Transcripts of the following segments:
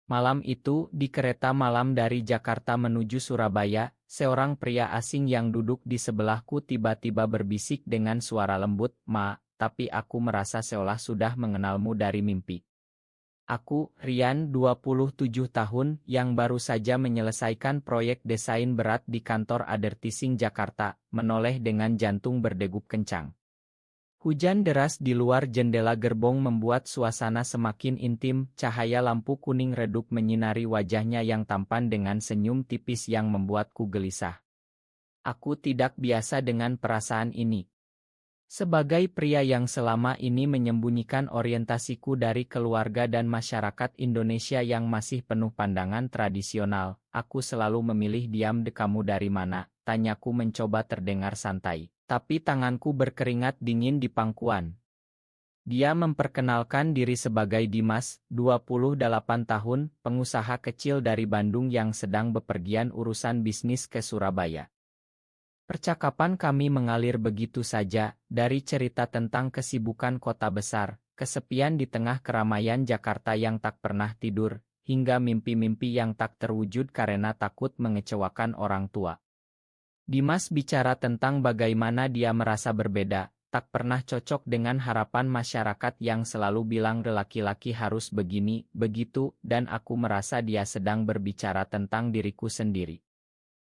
Malam itu, di kereta malam dari Jakarta menuju Surabaya, seorang pria asing yang duduk di sebelahku tiba-tiba berbisik dengan suara lembut, "Ma, tapi aku merasa seolah sudah mengenalmu dari mimpi." Aku, Rian, 27 tahun, yang baru saja menyelesaikan proyek desain berat di kantor advertising Jakarta, menoleh dengan jantung berdegup kencang. Hujan deras di luar jendela gerbong membuat suasana semakin intim, cahaya lampu kuning redup menyinari wajahnya yang tampan dengan senyum tipis yang membuatku gelisah. Aku tidak biasa dengan perasaan ini. Sebagai pria yang selama ini menyembunyikan orientasiku dari keluarga dan masyarakat Indonesia yang masih penuh pandangan tradisional, aku selalu memilih diam. "Kamu dari mana?" tanyaku mencoba terdengar santai. Tapi tanganku berkeringat dingin di pangkuan. Dia memperkenalkan diri sebagai Dimas, 28 tahun, pengusaha kecil dari Bandung yang sedang bepergian urusan bisnis ke Surabaya. Percakapan kami mengalir begitu saja, dari cerita tentang kesibukan kota besar, kesepian di tengah keramaian Jakarta yang tak pernah tidur, hingga mimpi-mimpi yang tak terwujud karena takut mengecewakan orang tua. Dimas bicara tentang bagaimana dia merasa berbeda, tak pernah cocok dengan harapan masyarakat yang selalu bilang laki-laki harus begini, begitu, dan aku merasa dia sedang berbicara tentang diriku sendiri.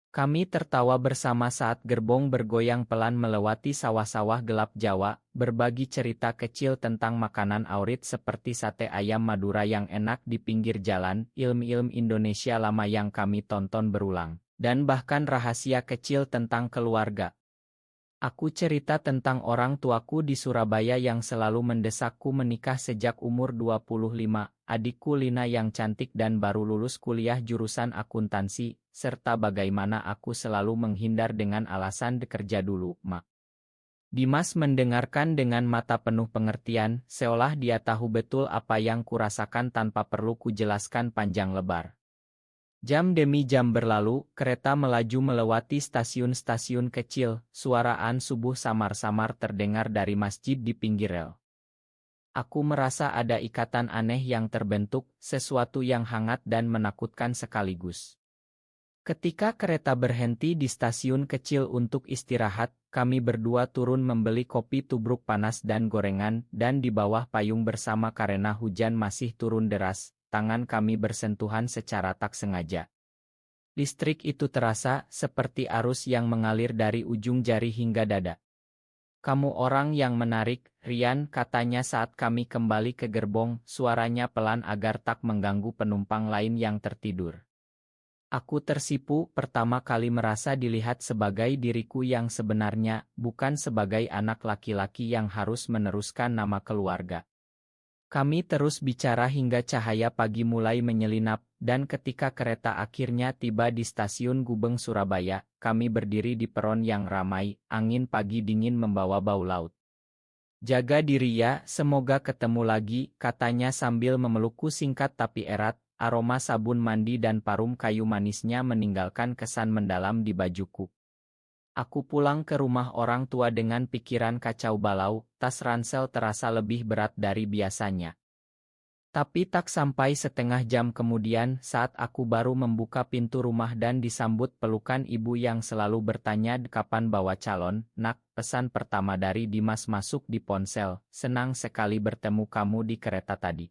Kami tertawa bersama saat gerbong bergoyang pelan melewati sawah-sawah gelap Jawa, berbagi cerita kecil tentang makanan awrit seperti sate ayam Madura yang enak di pinggir jalan, film-film Indonesia lama yang kami tonton berulang, dan bahkan rahasia kecil tentang keluarga. Aku cerita tentang orang tuaku di Surabaya yang selalu mendesakku menikah sejak umur 25, adikku Lina yang cantik dan baru lulus kuliah jurusan akuntansi, serta bagaimana aku selalu menghindar dengan alasan "kerja dulu, Mak." Dimas mendengarkan dengan mata penuh pengertian, seolah dia tahu betul apa yang kurasakan tanpa perlu kujelaskan panjang lebar. Jam demi jam berlalu, kereta melaju melewati stasiun-stasiun kecil, suara azan subuh samar-samar terdengar dari masjid di pinggir rel. Aku merasa ada ikatan aneh yang terbentuk, sesuatu yang hangat dan menakutkan sekaligus. Ketika kereta berhenti di stasiun kecil untuk istirahat, kami berdua turun membeli kopi tubruk panas dan gorengan, dan di bawah payung bersama karena hujan masih turun deras. Tangan kami bersentuhan secara tak sengaja. Listrik itu terasa seperti arus yang mengalir dari ujung jari hingga dada. "Kamu orang yang menarik, Rian," katanya saat kami kembali ke gerbong, suaranya pelan agar tak mengganggu penumpang lain yang tertidur. Aku tersipu, pertama kali merasa dilihat sebagai diriku yang sebenarnya, bukan sebagai anak laki-laki yang harus meneruskan nama keluarga. Kami terus bicara hingga cahaya pagi mulai menyelinap, dan ketika kereta akhirnya tiba di stasiun Gubeng Surabaya, kami berdiri di peron yang ramai, angin pagi dingin membawa bau laut. "Jaga diri ya, semoga ketemu lagi," katanya sambil memelukku singkat tapi erat, aroma sabun mandi dan parum kayu manisnya meninggalkan kesan mendalam di bajuku. Aku pulang ke rumah orang tua dengan pikiran kacau balau, tas ransel terasa lebih berat dari biasanya. Tapi tak sampai setengah jam kemudian saat aku baru membuka pintu rumah dan disambut pelukan ibu yang selalu bertanya kapan bawa calon, "Nak, pesan pertama dari Dimas masuk di ponsel, senang sekali bertemu kamu di kereta tadi.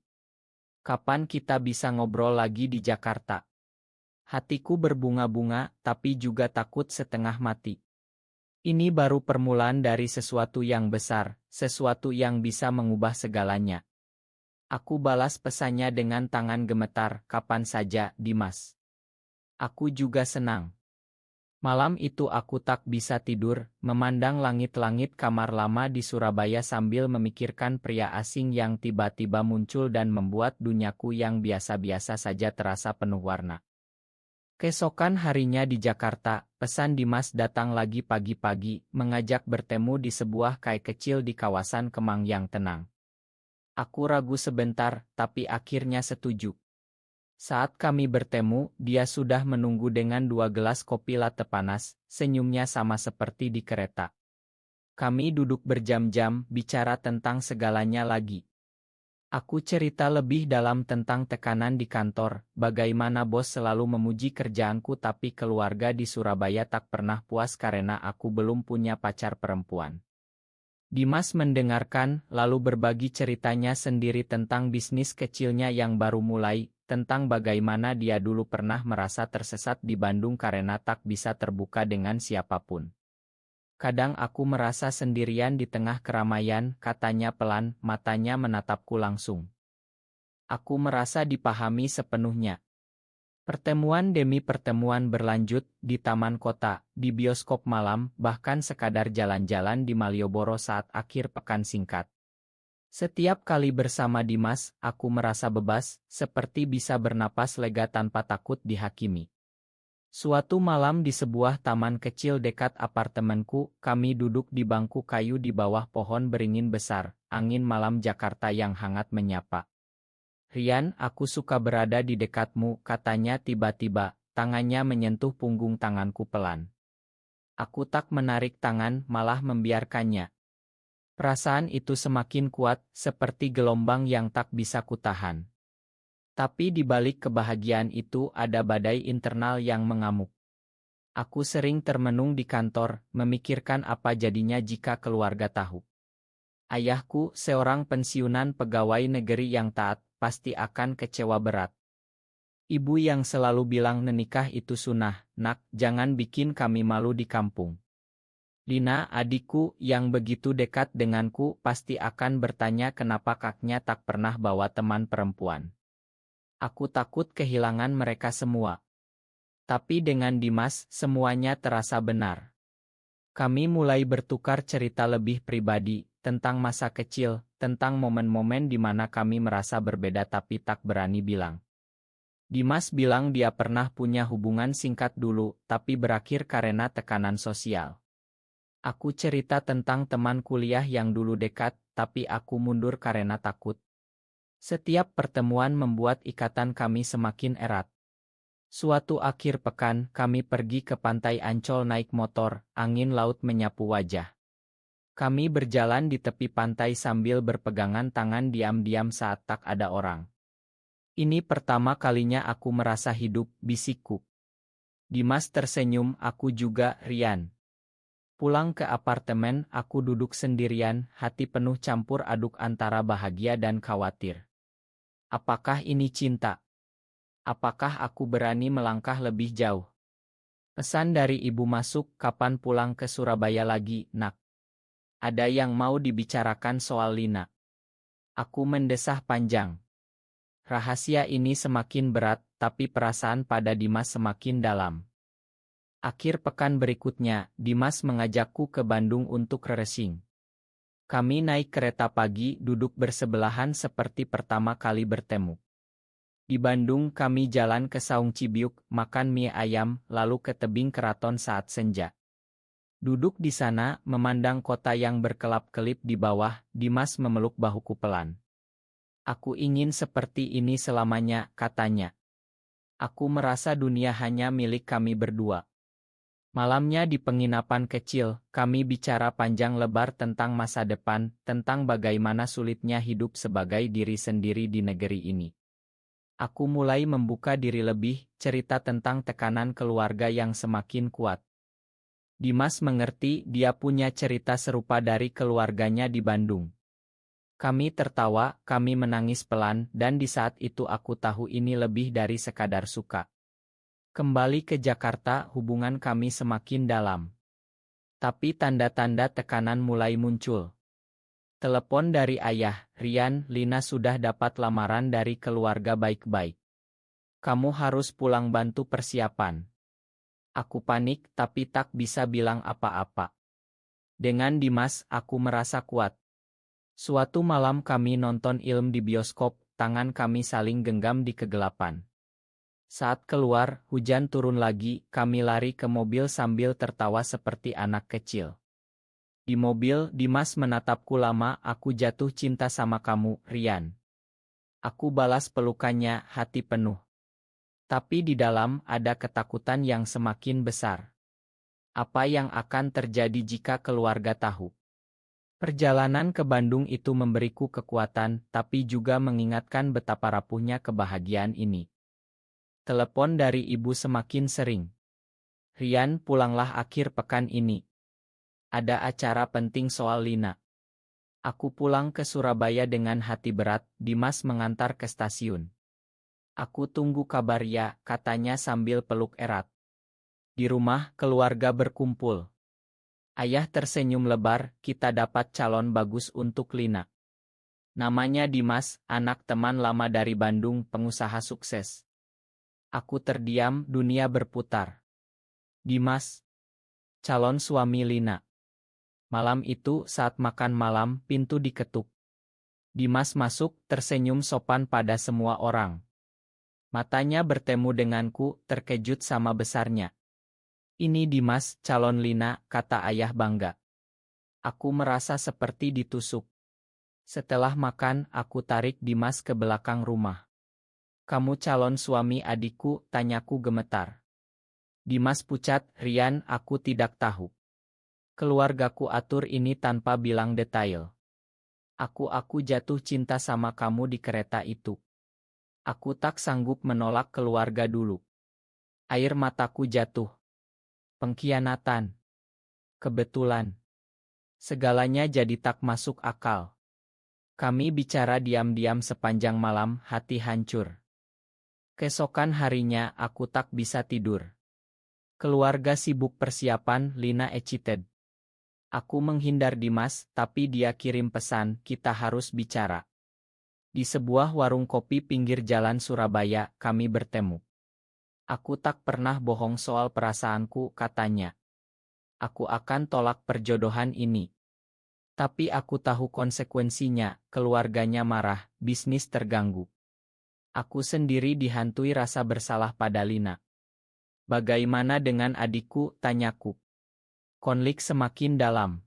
Kapan kita bisa ngobrol lagi di Jakarta?" Hatiku berbunga-bunga, tapi juga takut setengah mati. Ini baru permulaan dari sesuatu yang besar, sesuatu yang bisa mengubah segalanya. Aku balas pesannya dengan tangan gemetar, "Kapan saja, Dimas. Aku juga senang." Malam itu aku tak bisa tidur, memandang langit-langit kamar lama di Surabaya sambil memikirkan pria asing yang tiba-tiba muncul dan membuat duniaku yang biasa-biasa saja terasa penuh warna. Keesokan harinya di Jakarta, pesan Dimas datang lagi pagi-pagi, mengajak bertemu di sebuah kai kecil di kawasan Kemang yang tenang. Aku ragu sebentar, tapi akhirnya setuju. Saat kami bertemu, dia sudah menunggu dengan 2 gelas kopi latte panas, senyumnya sama seperti di kereta. Kami duduk berjam-jam, bicara tentang segalanya lagi. Aku cerita lebih dalam tentang tekanan di kantor, bagaimana bos selalu memuji kerjaanku tapi keluarga di Surabaya tak pernah puas karena aku belum punya pacar perempuan. Dimas mendengarkan, lalu berbagi ceritanya sendiri tentang bisnis kecilnya yang baru mulai, tentang bagaimana dia dulu pernah merasa tersesat di Bandung karena tak bisa terbuka dengan siapapun. Kadang aku merasa sendirian di tengah keramaian, katanya pelan, matanya menatapku langsung. Aku merasa dipahami sepenuhnya. Pertemuan demi pertemuan berlanjut, di taman kota, di bioskop malam, bahkan sekadar jalan-jalan di Malioboro saat akhir pekan singkat. Setiap kali bersama Dimas, aku merasa bebas, seperti bisa bernapas lega tanpa takut dihakimi. Suatu malam di sebuah taman kecil dekat apartemenku, kami duduk di bangku kayu di bawah pohon beringin besar, angin malam Jakarta yang hangat menyapa. "Rian, aku suka berada di dekatmu," katanya tiba-tiba, tangannya menyentuh punggung tanganku pelan. Aku tak menarik tangan, malah membiarkannya. Perasaan itu semakin kuat, seperti gelombang yang tak bisa kutahan. Tapi di balik kebahagiaan itu ada badai internal yang mengamuk. Aku sering termenung di kantor, memikirkan apa jadinya jika keluarga tahu. Ayahku, seorang pensiunan pegawai negeri yang taat, pasti akan kecewa berat. Ibu yang selalu bilang menikah itu sunnah, "Nak, jangan bikin kami malu di kampung." Lina, adikku, yang begitu dekat denganku, pasti akan bertanya kenapa kaknya tak pernah bawa teman perempuan. Aku takut kehilangan mereka semua. Tapi dengan Dimas, semuanya terasa benar. Kami mulai bertukar cerita lebih pribadi, tentang masa kecil, tentang momen-momen di mana kami merasa berbeda tapi tak berani bilang. Dimas bilang dia pernah punya hubungan singkat dulu, tapi berakhir karena tekanan sosial. Aku cerita tentang teman kuliah yang dulu dekat, tapi aku mundur karena takut. Setiap pertemuan membuat ikatan kami semakin erat. Suatu akhir pekan, kami pergi ke pantai Ancol naik motor, angin laut menyapu wajah. Kami berjalan di tepi pantai sambil berpegangan tangan diam-diam saat tak ada orang. "Ini pertama kalinya aku merasa hidup," bisikku. Dimas tersenyum, "Aku juga, Rian." Pulang ke apartemen, aku duduk sendirian, hati penuh campur aduk antara bahagia dan khawatir. Apakah ini cinta? Apakah aku berani melangkah lebih jauh? Pesan dari ibu masuk, "Kapan pulang ke Surabaya lagi, Nak? Ada yang mau dibicarakan soal Lina." Aku mendesah panjang. Rahasia ini semakin berat, tapi perasaan pada Dimas semakin dalam. Akhir pekan berikutnya, Dimas mengajakku ke Bandung untuk refreshing. Kami naik kereta pagi, duduk bersebelahan seperti pertama kali bertemu. Di Bandung kami jalan ke Saung Cibiuk, makan mie ayam, lalu ke tebing keraton saat senja. Duduk di sana, memandang kota yang berkelap-kelip di bawah, Dimas memeluk bahuku pelan. "Aku ingin seperti ini selamanya," katanya. "Aku merasa dunia hanya milik kami berdua." Malamnya di penginapan kecil, kami bicara panjang lebar tentang masa depan, tentang bagaimana sulitnya hidup sebagai diri sendiri di negeri ini. Aku mulai membuka diri lebih, cerita tentang tekanan keluarga yang semakin kuat. Dimas mengerti, dia punya cerita serupa dari keluarganya di Bandung. Kami tertawa, kami menangis pelan, dan di saat itu aku tahu ini lebih dari sekadar suka. Kembali ke Jakarta, hubungan kami semakin dalam. Tapi tanda-tanda tekanan mulai muncul. Telepon dari ayah, "Rian, Lina sudah dapat lamaran dari keluarga baik-baik. Kamu harus pulang bantu persiapan." Aku panik tapi tak bisa bilang apa-apa. Dengan Dimas, aku merasa kuat. Suatu malam kami nonton film di bioskop, tangan kami saling genggam di kegelapan. Saat keluar, hujan turun lagi, kami lari ke mobil sambil tertawa seperti anak kecil. Di mobil, Dimas menatapku lama, "Aku jatuh cinta sama kamu, Rian." Aku balas pelukannya, hati penuh. Tapi di dalam, ada ketakutan yang semakin besar. Apa yang akan terjadi jika keluarga tahu? Perjalanan ke Bandung itu memberiku kekuatan, tapi juga mengingatkan betapa rapuhnya kebahagiaan ini. Telepon dari ibu semakin sering. Rian, pulanglah akhir pekan ini. Ada acara penting soal Lina. Aku pulang ke Surabaya dengan hati berat, Dimas mengantar ke stasiun. Aku tunggu kabar ya, katanya sambil peluk erat. Di rumah, keluarga berkumpul. Ayah tersenyum lebar, kita dapat calon bagus untuk Lina. Namanya Dimas, anak teman lama dari Bandung, pengusaha sukses. Aku terdiam, dunia berputar. Dimas, calon suami Lina. Malam itu, saat makan malam, pintu diketuk. Dimas masuk, tersenyum sopan pada semua orang. Matanya bertemu denganku, terkejut sama besarnya. Ini Dimas, calon Lina, kata ayah bangga. Aku merasa seperti ditusuk. Setelah makan, aku tarik Dimas ke belakang rumah. Kamu calon suami adikku, tanyaku gemetar. Dimas pucat, Rian, aku tidak tahu. Keluargaku atur ini tanpa bilang detail. Aku jatuh cinta sama kamu di kereta itu. Aku tak sanggup menolak keluarga dulu. Air mataku jatuh. Pengkhianatan. Kebetulan. Segalanya jadi tak masuk akal. Kami bicara diam-diam sepanjang malam, hati hancur. Keesokan harinya aku tak bisa tidur. Keluarga sibuk persiapan, Lina excited. Aku menghindar Dimas, tapi dia kirim pesan, kita harus bicara. Di sebuah warung kopi pinggir jalan Surabaya, kami bertemu. Aku tak pernah bohong soal perasaanku, katanya. Aku akan tolak perjodohan ini. Tapi aku tahu konsekuensinya, keluarganya marah, bisnis terganggu. Aku sendiri dihantui rasa bersalah pada Lina. Bagaimana dengan adikku, tanyaku. Konflik semakin dalam.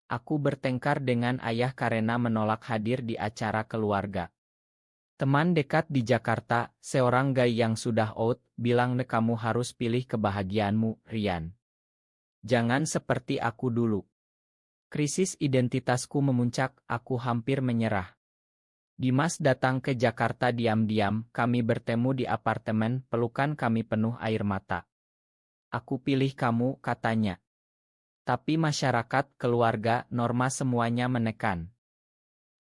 Aku bertengkar dengan ayah karena menolak hadir di acara keluarga. Teman dekat di Jakarta, seorang gay yang sudah out, bilang kamu harus pilih kebahagiaanmu, Rian. Jangan seperti aku dulu. Krisis identitasku memuncak, aku hampir menyerah. Dimas datang ke Jakarta diam-diam, kami bertemu di apartemen, pelukan kami penuh air mata. Aku pilih kamu, katanya. Tapi masyarakat, keluarga, norma semuanya menekan.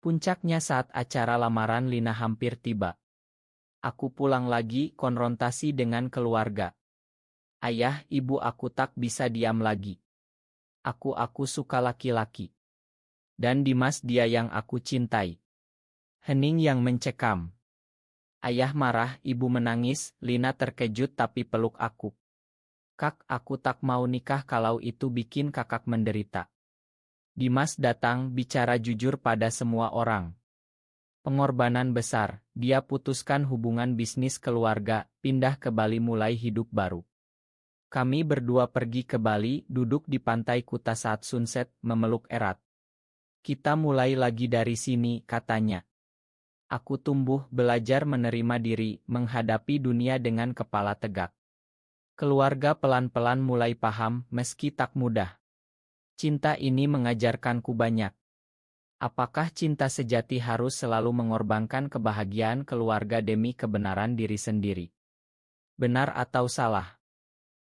Puncaknya saat acara lamaran Lina hampir tiba. Aku pulang lagi, konfrontasi dengan keluarga. Ayah, ibu, aku tak bisa diam lagi. Aku suka laki-laki. Dan Dimas dia yang aku cintai. Hening yang mencekam. Ayah marah, ibu menangis, Lina terkejut tapi peluk aku. Kak, aku tak mau nikah kalau itu bikin kakak menderita. Dimas datang, bicara jujur pada semua orang. Pengorbanan besar, dia putuskan hubungan bisnis keluarga, pindah ke Bali mulai hidup baru. Kami berdua pergi ke Bali, duduk di pantai Kuta saat sunset, memeluk erat. Kita mulai lagi dari sini, katanya. Aku tumbuh, belajar menerima diri, menghadapi dunia dengan kepala tegak. Keluarga pelan-pelan mulai paham, meski tak mudah. Cinta ini mengajarkanku banyak. Apakah cinta sejati harus selalu mengorbankan kebahagiaan keluarga demi kebenaran diri sendiri? Benar atau salah?